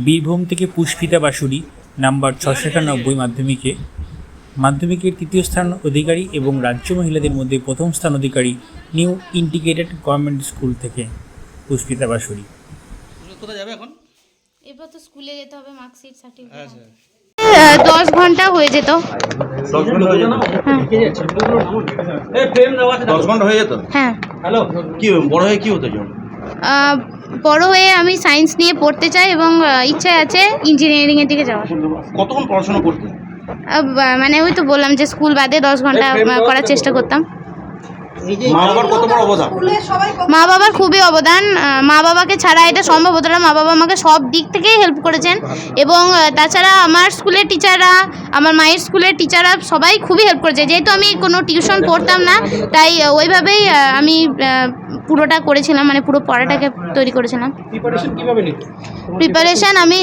বীরভূম থেকে পুষ্পিতা বাসুরি নাম্বার 691 মাধ্যমিকের তৃতীয় স্থান অধিকারী এবং রাজ্য মহিলাদের মধ্যে প্রথম স্থান অধিকারী নিউ ইন্টিগ্রেটেড গভর্নমেন্ট স্কুল থেকে পুষ্পিতা বাসুরি। কোথায় যাবে এখন? এবার তো স্কুলে যেতে হবে, মার্কশিট সার্টিফিকেট। আচ্ছা 10 ঘন্টা হয়ে যেত। 10 ঘন্টা হয়ে যেত? হ্যাঁ 10 ঘন্টা হয়ে যেত? হ্যাঁ। হ্যালো, কি বড় হয়ে কি হতে চাও? বড় হয়ে আমি সায়েন্স নিয়ে পড়তে চাই এবং ইচ্ছা আছে ইঞ্জিনিয়ারিংয়ের দিকে যাওয়ার। কতক্ষণ পড়াশোনা করতে? মানে ওই তো বললাম যে স্কুল বাদে 10 ঘন্টা করার চেষ্টা করতাম। মা বাবার কত বড় অবদান? মা বাবার খুবই অবদান। মা বাবাকে ছাড়া এটা সম্ভব হতো না। মা বাবা আমাকে সব দিক থেকেই হেল্প করেছেন এবং তাছাড়া আমার স্কুলের টিচাররা, আমার মায়ের স্কুলের টিচাররা সবাই খুবই হেল্প করেছে। যেহেতু আমি কোনো টিউশন পড়তাম না, তাই ওইভাবেই আমি পুরোটা করেছিলাম, মানে পুরো পড়াটাকে তৈরি করেছিলাম। প্রিপারেশান আমি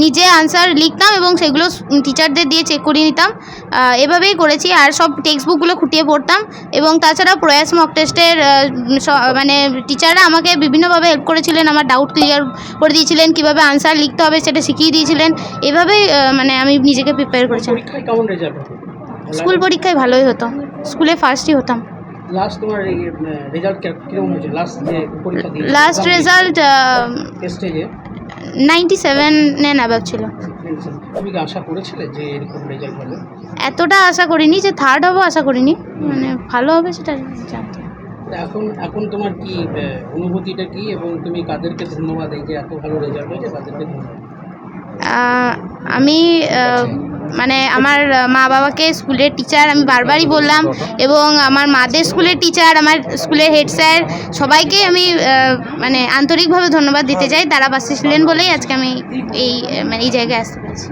নিজে আনসার লিখতাম এবং সেগুলো টিচারদের দিয়ে চেক করিয়ে নিতাম। এভাবেই করেছি। আর সব টেক্সট বুকগুলো খুঁটিয়ে পড়তাম এবং তাছাড়া প্রয়াস মক টেস্টের মানে টিচাররা আমাকে বিভিন্নভাবে হেল্প করেছিলেন, আমার ডাউট ক্লিয়ার করে দিয়েছিলেন, কীভাবে আনসার লিখতে হবে সেটা শিখিয়ে দিয়েছিলেন। এভাবেই মানে আমি নিজেকে প্রিপেয়ার করেছিলাম। স্কুল পরীক্ষায় ভালোই হতো, স্কুলে ফার্স্টই হতাম। লাস্ট তোমার রেজাল্ট কিরকম হয়েছে? লাস্ট রেজাল্ট স্টেজে 97 অ্যাবাভ ছিল। তুমি কি আশা করেছিলে যে এরকম রেজাল্ট হবে? এতটা আশা করিনি যে থার্ড হবো, আশা করিনি, মানে ভালো হবে সেটা জানতাম। এখন তোমার কি অনুভূতিটা কি এবং তুমি কাদেরকে ধন্যবাদ, এই যে এত ভালো রেজাল্ট হয়েছে তাদেরকে ধন্যবাদ? আমি মানে আমার মা বাবাকে, স্কুলের টিচার, আমি বারবারই বললাম, এবং আমার মাদের স্কুলের টিচার, আমার স্কুলের হেড স্যার, সবাইকে আমি মানে আন্তরিকভাবে ধন্যবাদ দিতে চাই। তারা পাশে ছিলেন বলেই আজকে আমি এই জায়গায় আসতে পেরেছি।